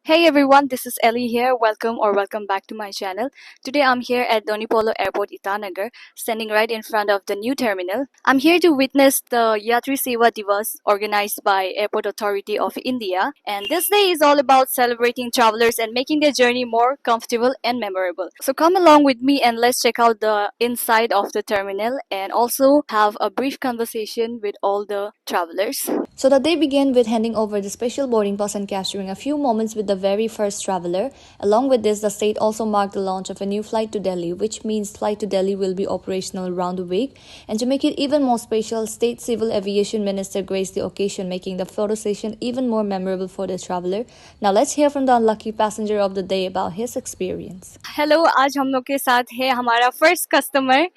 Hey everyone, this is Ellie here. Welcome back to my channel. Today I'm here at Donipolo Airport, Itanagar, standing right in front of the new terminal. I'm here to witness the Yatri Seva Divas organized by Airport Authority of India. And this day is all about celebrating travelers and making their journey more comfortable and memorable. So come along with me and let's check out the inside of the terminal and also have a brief conversation with all the travelers. So the day began with handing over the special boarding pass and capturing a few moments with the very first traveler. Along with this, the state also marked the launch of a new flight to Delhi, which means flight to Delhi will be operational around the week. And to make it even more special, State Civil Aviation Minister graced the occasion, making the photo session even more memorable for the traveler. Now let's hear from the unlucky passenger of the day about his experience. Hello, आज हम लोग के साथ है हमारा first customer.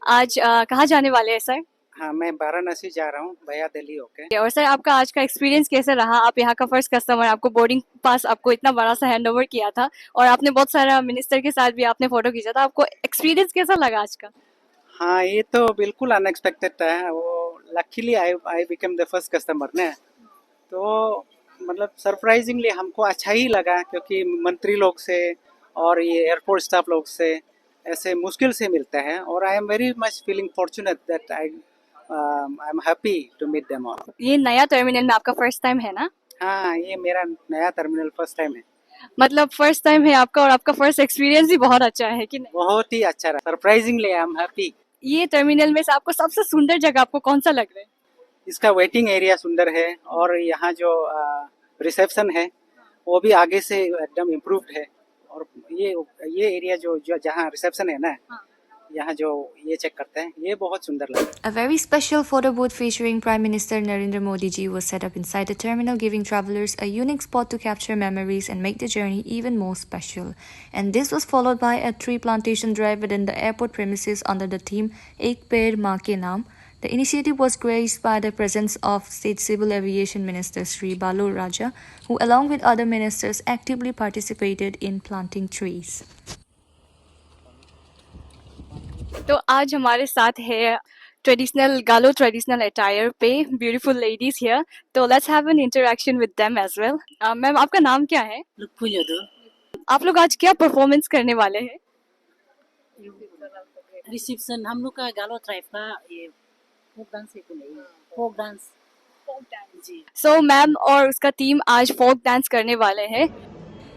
आज कहाँ जाने वाले हैं सर? हाँ, मैं वाराणसी जा रहा हूँ भैया दिल्ली होके। और सर आपका आज का एक्सपीरियंस कैसे रहा? आप यहाँ का फर्स्ट कस्टमर, आपको बोर्डिंग पास आपको इतना बड़ा सा हैंड ओवर किया था और आपने बहुत सारा मिनिस्टर के साथ भी आपने फोटो खींचा था. आपको एक्सपीरियंस कैसा लगा आज का? हाँ, ये तो बिल्कुल अनएक्सपेक्टेड था। वो luckily I become the first customer ने, तो मतलब सरप्राइजिंगली हमको अच्छा ही लगा, क्योंकि मंत्री लोग से और ये एयरपोर्ट स्टाफ लोग से ऐसे मुश्किल से मिलते हैं। और I am very much feeling fortunate that I am happy to meet them all. ये नया टर्मिनल में आपका फर्स्ट टाइम है ना? हाँ, ये मेरा नया टर्मिनल फर्स्ट टाइम है। मतलब फर्स्ट टाइम है आपका और आपका फर्स्ट एक्सपीरियंस भी बहुत अच्छा है कि नहीं? बहुत ही अच्छा रहा, सरप्राइजिंगली आई एम हैप्पी। ये टर्मिनल में से आपको सबसे सुंदर जगह आपको कौन सा लग रहा है? इसका वेटिंग एरिया सुंदर है, और यहाँ जो रिसेप्शन है वो भी आगे से एकदम इम्प्रूव्ड है। और ये एरिया जो जहाँ रिसेप्शन है ना, यहाँ जो ये चेक करते हैं, ये बहुत सुंदर लगा। A very special photo booth featuring Prime Minister Narendra Modi ji was set up inside the terminal, giving travelers a unique spot to capture memories and make the journey even more special. And this was followed by a tree plantation drive within the airport premises under the theme Ek Peड़ Maa Ke Naam. The initiative was graced by the presence of State Civil Aviation Minister Sri Balu Raja, who along with other ministers actively participated in planting trees. तो आज हमारे साथ है traditional Galo traditional attire पे beautiful ladies here, तो let's have an interaction with them as well. Ma'am आपका नाम क्या है? लुप्पू यादव। आप लोग आज क्या परफॉर्मेंस करने वाले हैं? रिसेप्शन हम लोग का गालो ट्राइब का ये फोक डांस है कि नहीं? फोक डांस जी। सो मैम और उसका टीम आज फोक डांस करने वाले हैं.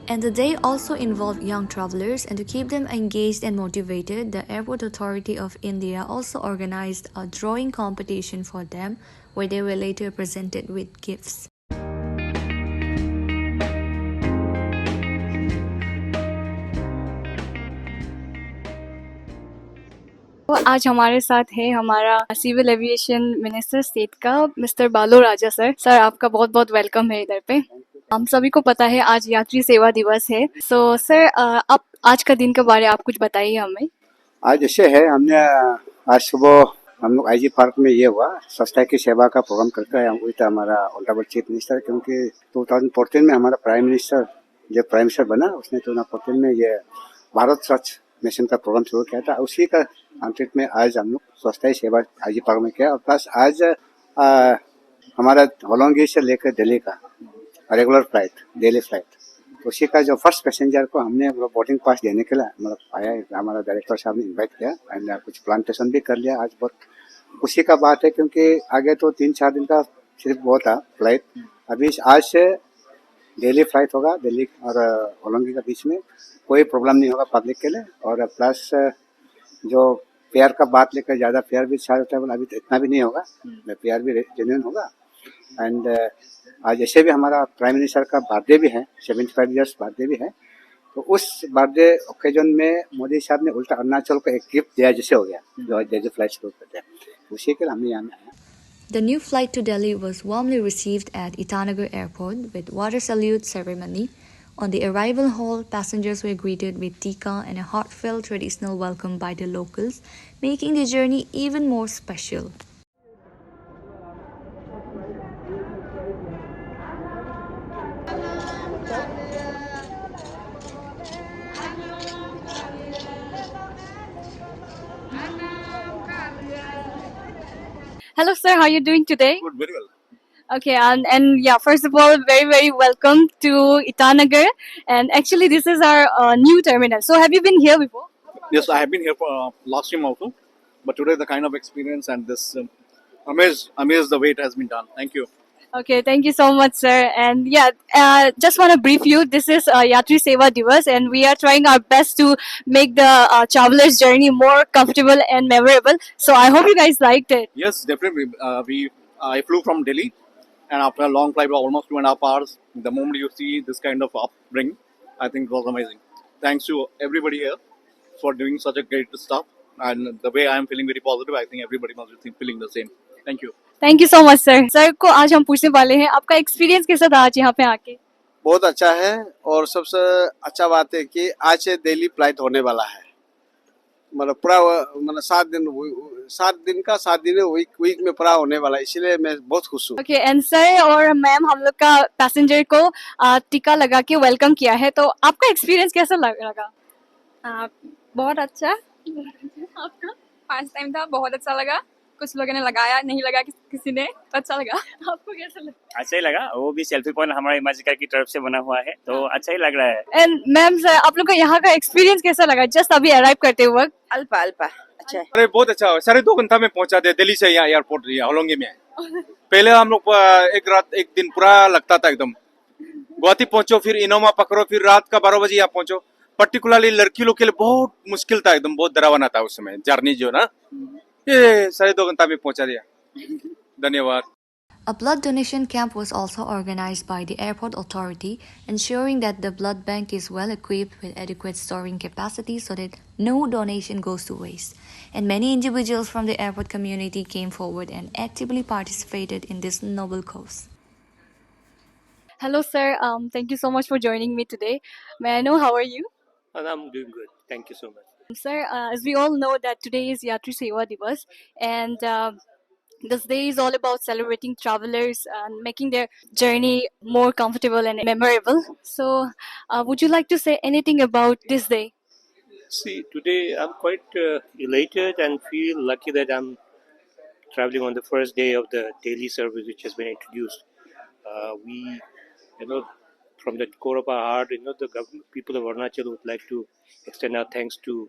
And the day also involved young travelers, and to keep them engaged and motivated, the Airport Authority of India also organized a drawing competition for them, where they were later presented with gifts. तो आज हमारे साथ है हमारा civil aviation minister state का mister बालो राजा sir. Sir आपका बहुत बहुत वेलकम है इधर पे. हम सभी को पता है आज यात्री सेवा दिवस है. सो सर आप आज का दिन के बारे में आप कुछ बताइए हमें. आज ऐसे है, हमने आज सुबह हम लोग आईजी पार्क में ये हुआ स्वच्छता की सेवा का प्रोग्राम करके आए हुए थे हमारा ऑनरेबल चीफ मिनिस्टर, क्योंकि 2014 में हमारा प्राइम मिनिस्टर जब प्राइम मिनिस्टर बना उसने 2014 में ये भारत स्वच्छ मिशन का प्रोग्राम शुरू किया था. उसी का अंतरित में आज हम लोग स्वच्छता सेवा आईजी पार्क में किया. और प्लस आज हमारा होलोंगी से लेकर दिल्ली का रेगुलर फ्लाइट, डेली फ्लाइट, उसी का जो फर्स्ट पैसेंजर को हमने बोर्डिंग पास देने के लिए मतलब आया, हमारा डायरेक्टर साहब ने इनवाइट किया एंड कुछ प्लांटेशन भी कर लिया आज. बहुत खुशी का बात है, क्योंकि आगे तो 3-4 दिन का सिर्फ वो था फ्लाइट. अभी आज से डेली फ्लाइट होगा दिल्ली और होलोंगी के बीच में. कोई प्रॉब्लम नहीं होगा पब्लिक के लिए. और प्लस जो फेयर का बात लेकर ज़्यादा फेयर भी चार्ज होता है, अभी तो इतना भी नहीं होगा, फेयर भी जेन्युइन होगा. एंड आज ऐसे भी हमारा प्राइम मिनिस्टर का बर्थडे भी है, 75 ईयर्स बर्थडे भी है. तो उस बर्थडे ओकेजन में मोदी साहब ने उल्टा अरुणाचल को एक गिफ्ट दिया जैसे हो गया, जो जैसे फ्लाइट शुरू करते हैं, उसी के लिए हमने यहाँ आया. The new flight to Delhi was warmly received at Itanagar Airport with water salute ceremony. On the arrival hall, passengers were greeted with tikka and a heartfelt traditional welcome by the locals, making the journey even more special. Hello sir, how are you doing today? Good, very well. Okay, and yeah, first of all, very, very welcome to Itanagar. And actually, this is our new terminal. So, have you been here before? Yes, I have been here for last time also, but today the kind of experience and this amazed the way it has been done. Thank you. Okay, thank you so much, sir. And yeah, just want to brief you. This is Yatri Seva Divas, and we are trying our best to make the traveler's journey more comfortable and memorable. So, I hope you guys liked it. Yes, definitely. I flew from Delhi, and after a long flight of almost 2.5 hours, the moment you see this kind of upbringing, I think it was amazing. Thanks to everybody here for doing such a great stuff, and the way I am feeling very positive, I think everybody must be feeling the same. Thank you. Thank you so much sir sir को आज हम पूछने वाले हैं आपका experience कैसा था आज यहाँ पे आके बहुत अच्छा है और सबसे अच्छा बात है कि आज से दिल्ली फ्लाइट होने वाला है मतलब पूरा मतलब 7 दिन का 7 दिन वीक में पूरा होने वाला है इसलिए मैं बहुत खुश हूँ। ओके एंड सर और मैम हम लोग का पैसेंजर को टीका लगा के वेलकम किया है तो आपका एक्सपीरियंस कैसा लगा बहुत अच्छा आपका फर्स्ट टाइम था बहुत अच्छा लगा कुछ लोगों ने लगाया नहीं लगा किसी ने तो अच्छा लगा आपको कैसा लगा अच्छा ही लगा वो भी सेल्फी पॉइंट हमारे इमेजिकर की तरफ से बना हुआ है तो अच्छा ही लग रहा है एंड मैम सर आप लोग को यहाँ का एक्सपीरियंस कैसा लगा जस्ट अभी अराइव करते वक्त अल्पा अल्पा अच्छा है अरे बहुत अच्छा 2:30 में पहुंचा दे दिल्ली से यहाँ एयरपोर्ट होलोंगी में पहले हम लोग एक दिन पूरा लगता था एकदम गुवाहाटी पहुंचो फिर इनोवा पकड़ो फिर रात का 12 बजे यहाँ पहुंचो पर्टिकुलरली लड़की लोग के लिए बहुत मुश्किल था एकदम बहुत डरावना था उस समय जर्नी जो ना ये 2:30 में पहुंचा दिया धन्यवाद A blood donation camp was also organized by the airport authority, ensuring that the blood bank is well equipped with adequate storing capacity so that no donation goes to waste. And many individuals from the airport community came forward and actively participated in this noble cause. Hello sir thank you so much for joining me today may I know how are you And I'm doing good. Thank you so much. sir as we all know that today is Yatri Seva Divas and this day is all about celebrating travelers and making their journey more comfortable and memorable. So, would you like to say anything about this day? See, today I'm quite elated and feel lucky that I'm traveling on the first day of the daily service which has been introduced. We, from the core of our heart, the government, people of Arunachal would like to extend our thanks to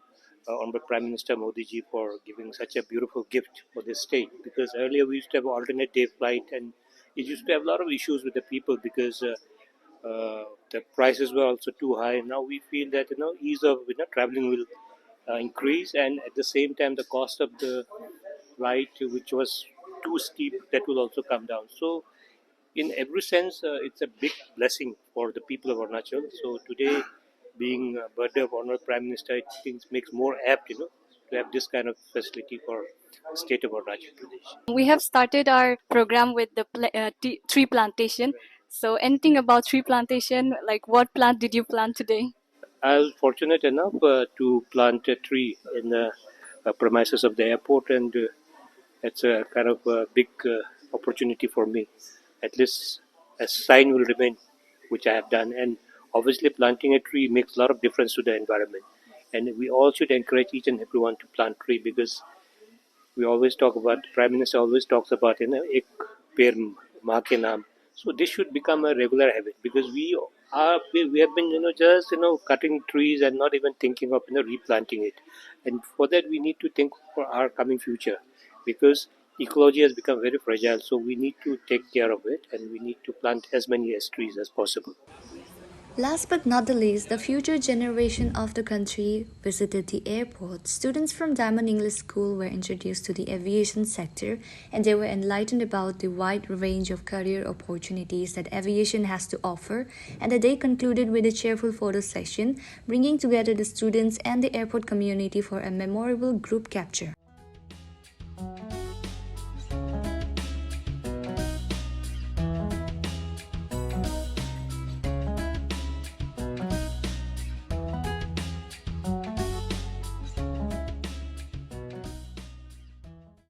Honorable Prime Minister Modi ji for giving such a beautiful gift for this state. Because earlier we used to have alternate day flight, and it used to have a lot of issues with the people because the prices were also too high. Now we feel that ease of traveling will increase, and at the same time the cost of the flight, which was too steep, that will also come down. So in every sense, it's a big blessing for the people of Arunachal. So today, being birthday of Honorable Prime Minister, I think makes more apt, to have this kind of facility for the state of Arunachal Pradesh. We have started our program with the tree plantation. So, anything about tree plantation? Like, what plant did you plant today? I was fortunate enough to plant a tree in the premises of the airport, and it's a kind of a big opportunity for me. At least a sign will remain, which I have done. And obviously, planting a tree makes a lot of difference to the environment. And we all should encourage each and everyone to plant tree because we always talk about, the Prime Minister always talks about, ek ped maa ke naam. So this should become a regular habit because we have been, just, cutting trees and not even thinking of, replanting it. And for that, we need to think for our coming future because ecology has become very fragile. So we need to take care of it and we need to plant as many trees as possible. Last but not the least, the future generation of the country visited the airport. Students from Diamond English School were introduced to the aviation sector and they were enlightened about the wide range of career opportunities that aviation has to offer. And the day concluded with a cheerful photo session, bringing together the students and the airport community for a memorable group capture.